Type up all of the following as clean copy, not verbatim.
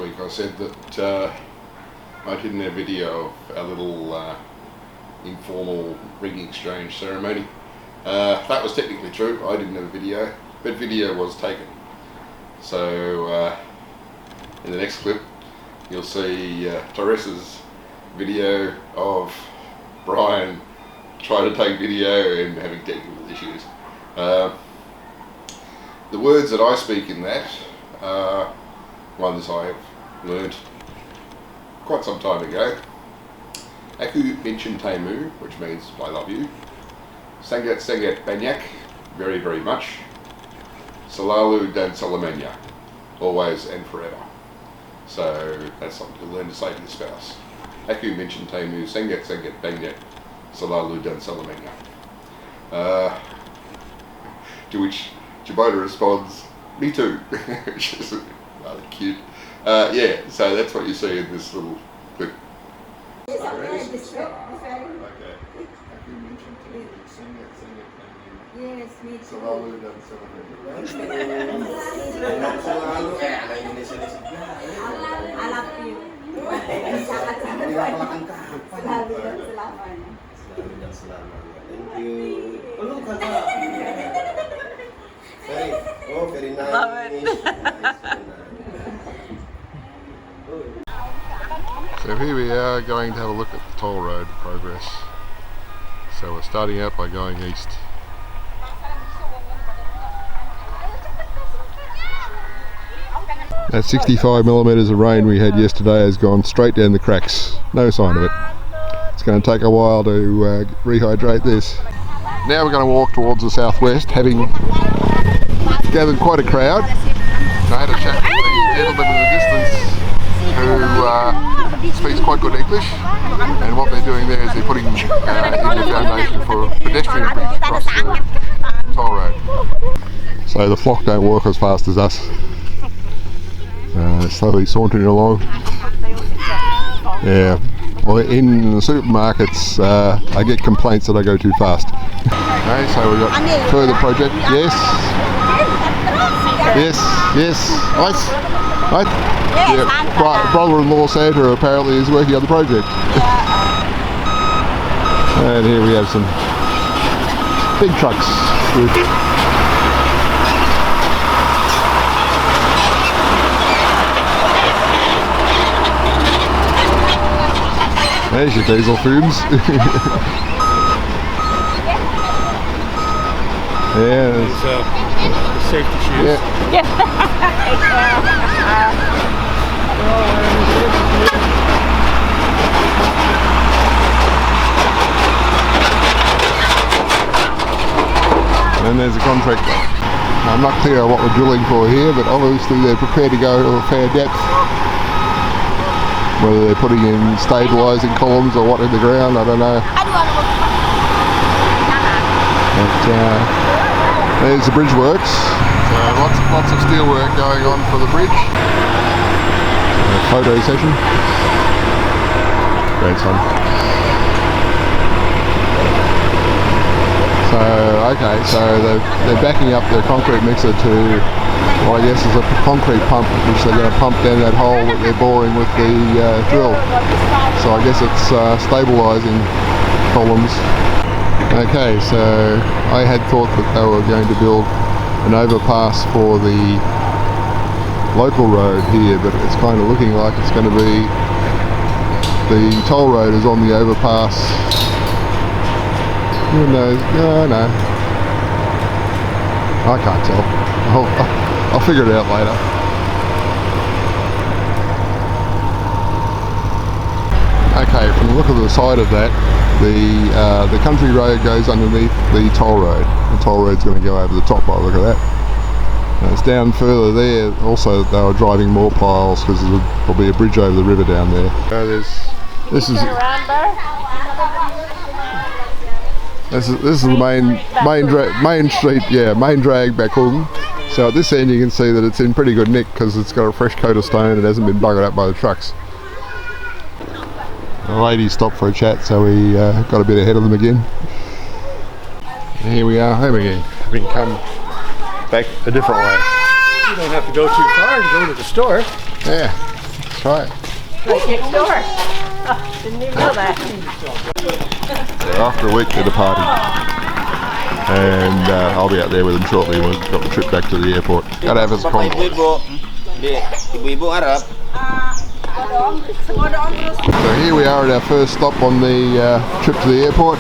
week I said that I didn't have video of our little informal ring exchange ceremony. That was technically true. I didn't have a video, but video was taken. So in the next clip you'll see Teresa's video of Brian trying to take video and having technical issues. The words that I speak in that are ones I have learnt quite some time ago. Aku Minchin Temu, which means I love you. Sangat Sangat Banyak, very very much. Selalu dan selamanya, always and forever. So that's something to learn to say to your spouse. Aku Minchin Temu, Sangat Sangat Banyak, Selalu dan selamanya. To which Jabota responds, me too, which is rather cute. Yeah, so that's what you see in this little clip. Okay. Yes, me too. Selalu dan selamanya. I love you. Selalu dan selamanya. Selalu dan selamanya. Thank you. Peluk kakak. Very nice. Love it. So here we are going to have a look at the toll road progress. So we're starting out by going east. That 65 millimetres of rain we had yesterday has gone straight down the cracks. No sign of it. It's going to take a while to rehydrate this. Now we're going to walk towards the southwest, having gathered quite a crowd. I had a chat with a gentleman in the distance who speaks quite good English, and what they're doing there is they're putting in the foundation for a pedestrian bridge across the toll road. So the flock don't walk as fast as us. Slowly sauntering along. Yeah. Well, in the supermarkets, I get complaints that I go too fast. Okay, so we've got further project. Yes. Yes. Yes. Nice. Right. Yeah. Brother-in-law Santa apparently is working on the project. And here we have some big trucks with there's your diesel fumes. Yeah. These safety shoes. Yeah. And there's a contractor. I'm not clear what we're drilling for here, but obviously they're prepared to go to a fair depth. Whether they're putting in stabilising columns or what in the ground, I don't know. But there's the bridge works. So lots of steel work going on for the bridge. Photo session. Great fun. So okay, so they're backing up their concrete mixer to, well, I guess it's a concrete pump which they're going to pump down that hole that they're boring with the drill. So I guess it's stabilising columns. Okay, so I had thought that they were going to build an overpass for the local road here, but it's kind of looking like it's going to be the toll road is on the overpass. Who knows? No. I can't tell. I'll figure it out later. Okay, from the look of the side of that, the country road goes underneath the toll road. The toll road's going to go over the top by the look of that. And it's down further there. Also, they were driving more piles because there'll be a bridge over the river down there. So this is the main street, yeah, main drag back home. So at this end you can see that it's in pretty good nick because it's got a fresh coat of stone and it hasn't been buggered up by the trucks. The ladies stopped for a chat, so we got a bit ahead of them again. And here we are home again. We can come back a different way. You don't have to go too far to go to the store. Yeah. try it. Right next door. Oh, didn't even know that. So after a week they're departing. And I'll be out there with them shortly. We've got the trip back to the airport. Gotta have us a convoy. Ibu-ibu Arab. So here we are at our first stop on the trip to the airport.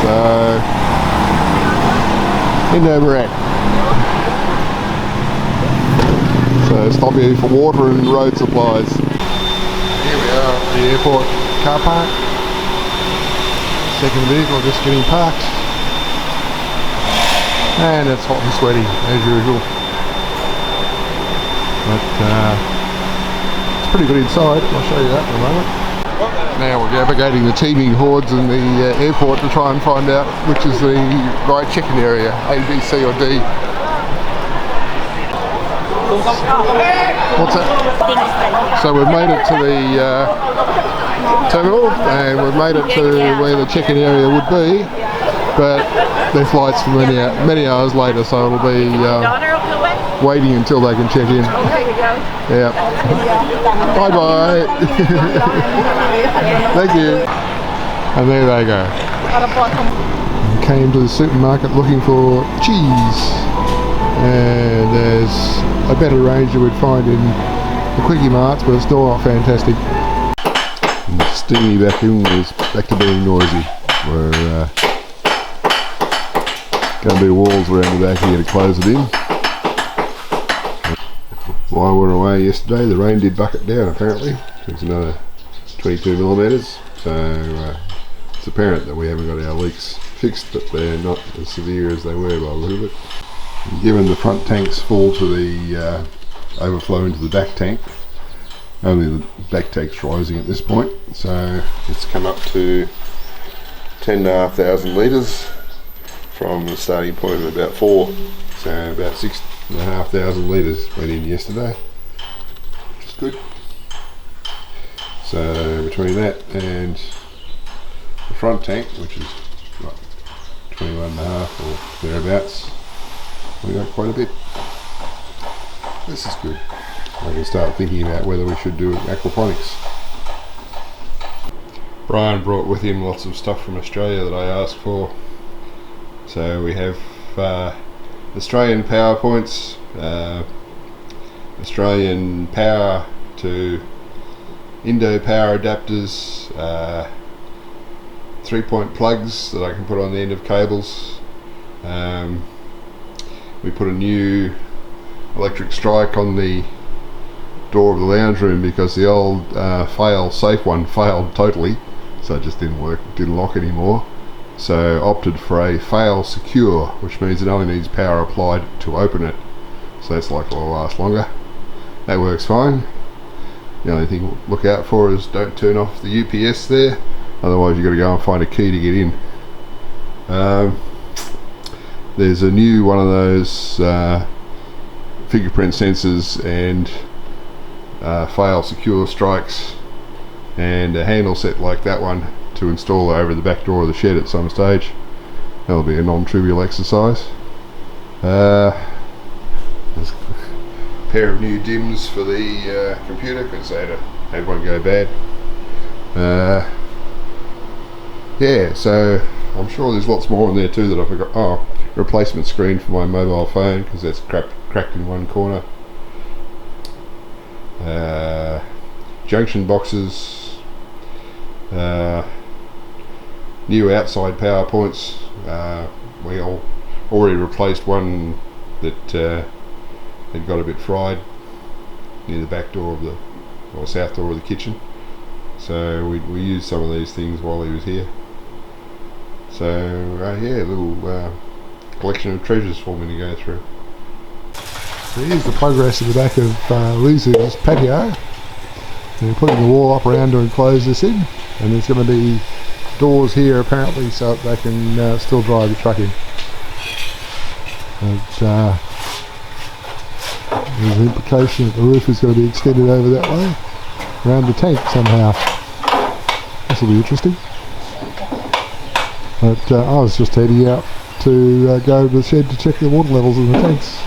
So, we're at. So stop here for water and road supplies. Here we are at the airport car park. Second vehicle just getting parked. And it's hot and sweaty as usual. But it's pretty good inside. I'll show you that in a moment. Now we're navigating the teeming hordes in the airport to try and find out which is the right check-in area, A, B, C or D. What's that? So we've made it to the terminal and we've made it to where the check-in area would be, but their flight's for many hours later, so it'll be waiting until they can check in. Yeah. Bye bye. Thank you. And there they go. We came to the supermarket looking for cheese, and there's a better range you would find in the Quickie Marts, but it's still not fantastic. And the steamy vacuum is back to being noisy. We're going to be walls around the back here to close it in. While we were away yesterday, the rain did bucket down apparently. There's another 22 millimetres, so it's apparent that we haven't got our leaks fixed, but they're not as severe as they were by the look of it. Given the front tank's full to the overflow into the back tank, only the back tank's rising at this point, so it's come up to 10,500 litres from the starting point of about 4, so about 6,500 litres went in yesterday, which is good. So between that and the front tank, which is like 21.5 or thereabouts, we got quite a bit. This is good. I can start thinking about whether we should do aquaponics. Brian brought with him lots of stuff from Australia that I asked for. So we have Australian PowerPoints, Australian power to Indo power adapters, 3-point plugs that I can put on the end of cables. We put a new electric strike on the door of the lounge room because the old fail-safe one failed totally, so it just didn't work, didn't lock anymore. So opted for a fail secure, which means it only needs power applied to open it, so that's likely to last longer. That works fine. The only thing to look out for is don't turn off the UPS there, otherwise you've got to go and find a key to get in. There's a new one of those fingerprint sensors and fail secure strikes and a handle set like that one to install over the back door of the shed at some stage. That'll be a non-trivial exercise. There's a pair of new DIMMs for the computer because they had one go bad. Yeah, so I'm sure there's lots more in there too that I forgot. Oh, replacement screen for my mobile phone because that's cracked in one corner. Junction boxes. New outside power points. We already replaced one that had got a bit fried near the back door of or south door of the kitchen. So we used some of these things while he was here. So yeah, a little collection of treasures for me to go through. So here's the progress in the back of Lizu's patio. They're putting the wall up around to enclose this in, and there's going to be doors here apparently so that they can still drive the truck in. But there's an implication that the roof is going to be extended over that way, around the tank somehow. This will be interesting. But I was just heading out to go to the shed to check the water levels in the tanks.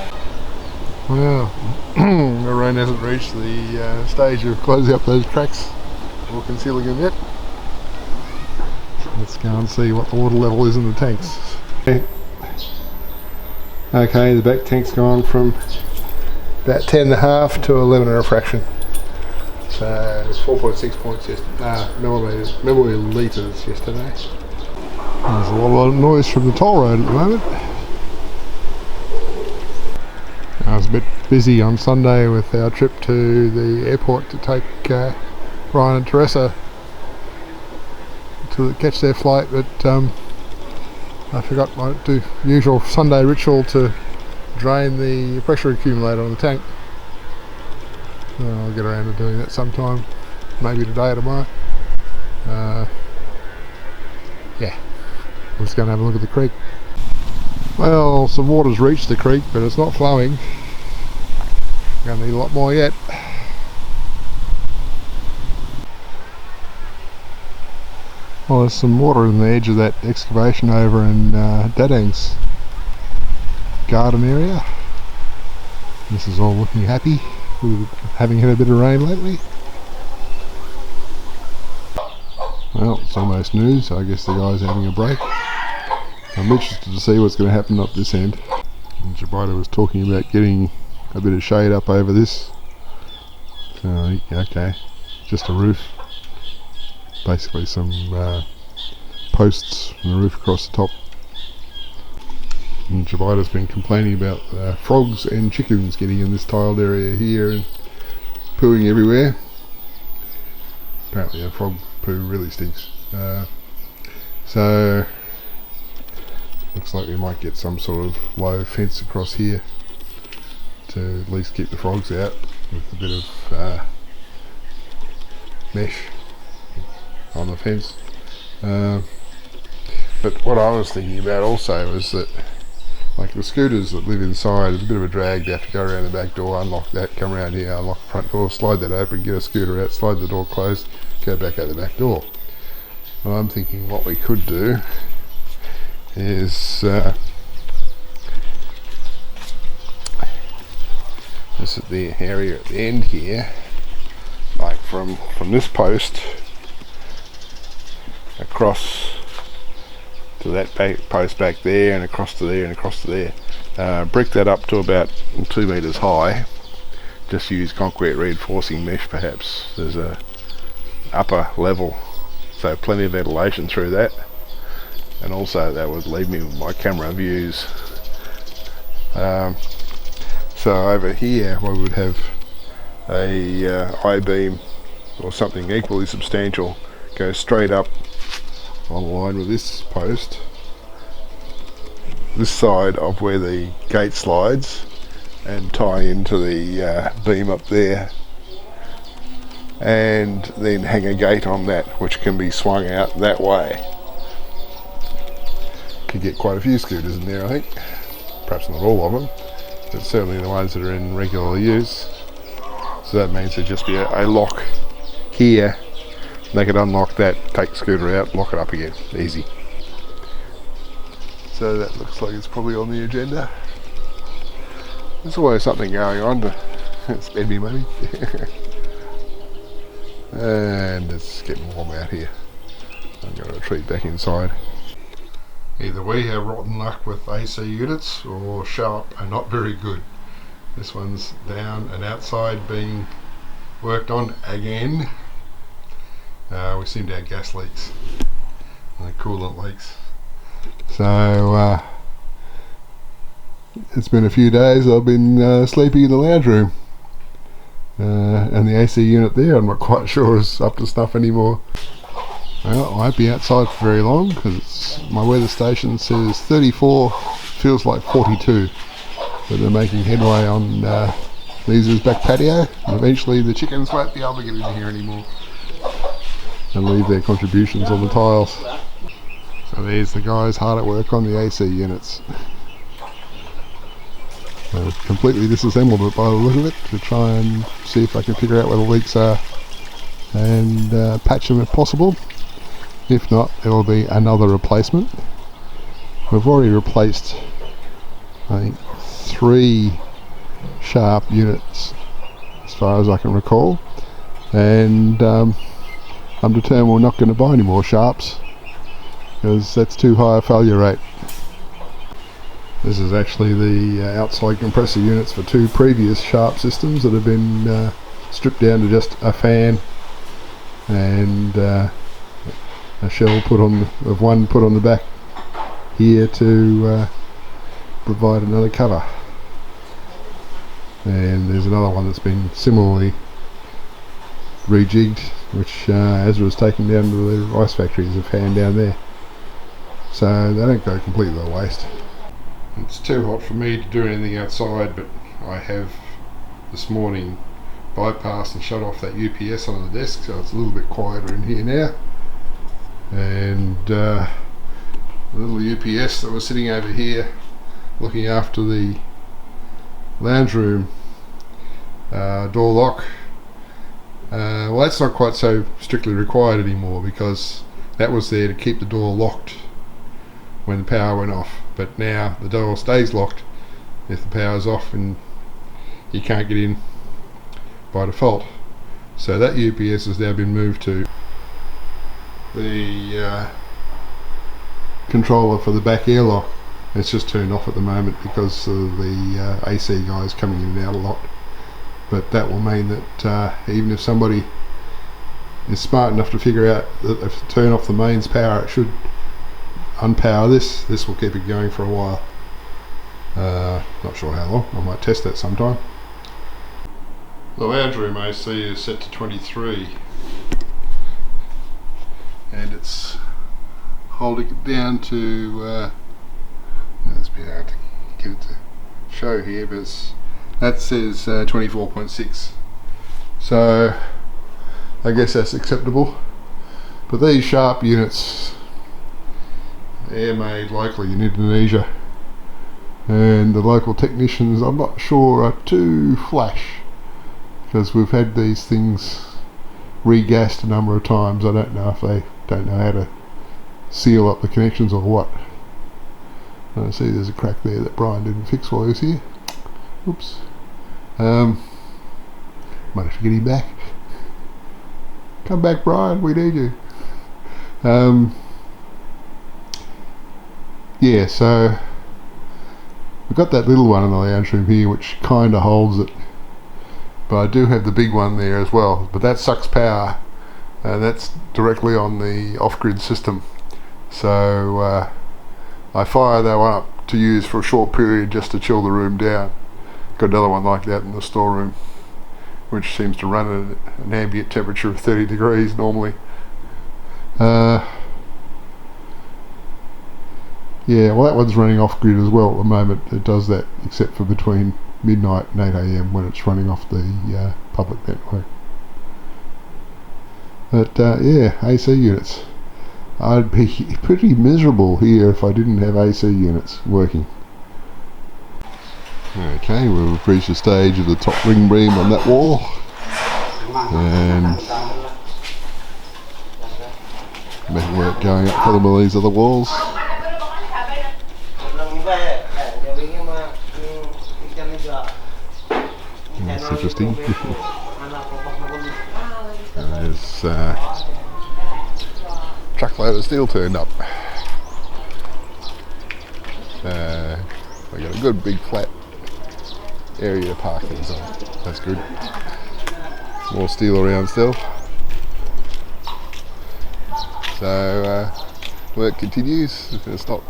Well, the rain hasn't reached the stage of closing up those cracks or concealing them yet. Let's go and see what the water level is in the tanks. Okay, the back tank's gone from about 10.5 to 11 and a fraction. So it's 4.6 points millilitres yesterday. There's a lot of noise from the toll road at the moment. I was a bit busy on Sunday with our trip to the airport to take Ryan and Teresa to catch their flight, but I forgot my usual Sunday ritual to drain the pressure accumulator on the tank. I'll get around to doing that sometime, maybe today or tomorrow. Yeah, we're just going to have a look at the creek. Well, some water's reached the creek, but it's not flowing. Going to need a lot more yet. Well, there's some water in the edge of that excavation over in Dadang's garden area. This is all looking happy, having had a bit of rain lately. Well, it's almost noon, so I guess the guy's having a break. I'm interested to see what's going to happen up this end. And Jabita was talking about getting a bit of shade up over this. So, okay, just a roof. Basically some posts and a roof across the top. And Jabita's been complaining about frogs and chickens getting in this tiled area here and pooing everywhere. Apparently a frog poo really stinks. So looks like we might get some sort of low fence across here to at least keep the frogs out with a bit of mesh on the fence. But what I was thinking about also is that, like, the scooters that live inside, it's a bit of a drag. They have to go around the back door, unlock that, come around here, unlock the front door, slide that open, get a scooter out, slide the door closed, go back out the back door. Well, I'm thinking what we could do is this is the area at the end here, like from this post across to that post back there and across to there and across to there. Brick that up to about 2 meters high. Just use concrete reinforcing mesh perhaps. There's a upper level, so plenty of ventilation through that. And also that would leave me with my camera views. So over here we would have a I-beam or something equally substantial go straight up on line with this post, this side of where the gate slides, and tie into the beam up there, and then hang a gate on that which can be swung out that way. Could get quite a few scooters in there, I think. Perhaps not all of them, but certainly the ones that are in regular use. So that means there'd just be a lock here. They could unlock that, take the scooter out, lock it up again. Easy. So that looks like it's probably on the agenda. There's always something going on to spend me money. And it's getting warm out here. I'm going to retreat back inside. Either we have rotten luck with AC units, or show up are not very good. This one's down and outside being worked on again. We seem to have gas leaks and coolant leaks. So it's been a few days I've been sleeping in the lounge room. And the AC unit there, I'm not quite sure is up to snuff anymore. Well, I won't be outside for very long because my weather station says 34, feels like 42. But they're making headway on Lisa's back patio, and eventually the chickens won't be able to get in here anymore and leave their contributions on the tiles. So there's the guys hard at work on the AC units. I've completely disassembled it by the look of it to try and see if I can figure out where the leaks are and patch them if possible. If not, there will be another replacement. We've already replaced, I think, 3 sharp units as far as I can recall, and I'm determined we're not going to buy any more sharps because that's too high a failure rate. This is actually the outside compressor units for two previous sharp systems that have been stripped down to just a fan and a shell put on the back here to provide another cover. And there's another one that's been similarly rejigged, which Ezra was taken down to the rice factory as a fan down there, so they don't go completely to waste. It's too hot for me to do anything outside, but I have this morning bypassed and shut off that UPS on the desk, so it's a little bit quieter in here now. And the little UPS that was sitting over here looking after the lounge room door lock, well, that's not quite so strictly required anymore, because that was there to keep the door locked when the power went off, but now the door stays locked if the power's off and you can't get in by default. So that UPS has now been moved to the controller for the back airlock. It's just turned off at the moment because of the AC guys coming in and out a lot, but that will mean that even if somebody is smart enough to figure out that if you turn off the mains power, it should unpower this will keep it going for a while. Not sure how long, I might test that sometime. The lounge room AC is set to 23 and it's holding it down to it's a bit hard to get it to show here, but that says 24.6, so I guess that's acceptable. But these sharp units, they're made locally in Indonesia, and the local technicians, I'm not sure, are too flash, because we've had these things regassed a number of times. I don't know if they don't know how to seal up the connections or what. I see there's a crack there that Brian didn't fix while he was here. Oops. Might have to get him back. Come back, Brian, we need you. Yeah, so we've got that little one in the lounge room here which kind of holds it, but I do have the big one there as well, but that sucks power, and that's directly on the off-grid system, so I fire that one up to use for a short period just to chill the room down. Got another one like that in the storeroom which seems to run at an ambient temperature of 30 degrees normally. Yeah, well, that one's running off grid as well at the moment. It does that except for between midnight and 8 AM when it's running off the public network. But yeah, AC units. I'd be pretty miserable here if I didn't have AC units working. Okay, we've reached the stage of the top ring beam on that wall, and making work going up for them on these other walls. That's interesting. And there's truckload of steel turned up. We got a good big flat area to park things on. That's good. More steel around still. So work continues. It's not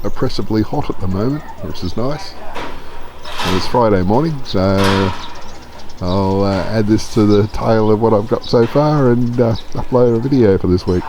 oppressively hot at the moment, which is nice. And it's Friday morning, so I'll add this to the tail of what I've got so far and upload a video for this week.